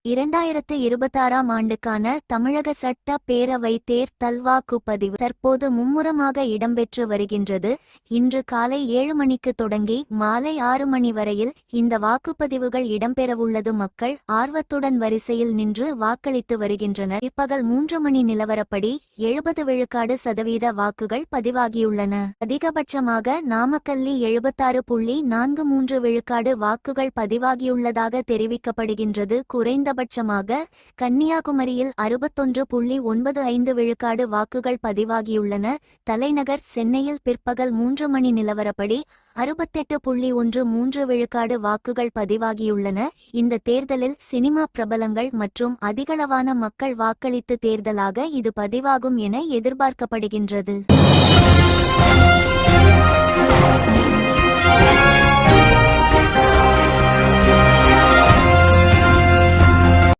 2026ஆம் ஆண்டுக்கான தமிழக சட்ட பேரவை தேர்தல் வாக்குப்பதிவு தற்போது மும்முரமாக இடம்பெற்று வருகின்றது. இன்று காலை 7 மணிக்கு தொடங்கி மாலை 6 மணி வரையில் இந்த வாக்குப்பதிவுகள் இடம்பெறவுள்ளது. மக்கள் ஆர்வத்துடன் வரிசையில் நின்று வாக்களித்து வருகின்றனர். பிற்பகல் 3 மணி நிலவரப்படி 70 விழுக்காடு சதவீத வாக்குகள் பதிவாகியுள்ளன. அதிகபட்சமாக நாமக்கல்லில் 76.43 விழுக்காடு வாக்குகள் பதிவாகியுள்ளதாக தெரிவிக்கப்படுகின்றது. குறைந்தபட்சமாக கன்னியாகுமரியில் 61.95 விழுக்காடு வாக்குகள் பதிவாகியுள்ளன. தலைநகர் சென்னையில் பிற்பகல் 3 மணி நிலவரப்படி 68.13 விழுக்காடு வாக்குகள் பதிவாகியுள்ளன. இந்த தேர்தலில் சினிமா பிரபலங்கள் மற்றும் அதிகளவான மக்கள் வாக்களித்து தேர்தலாக இது பதிவாகும் என எதிர்பார்க்கப்படுகின்றது.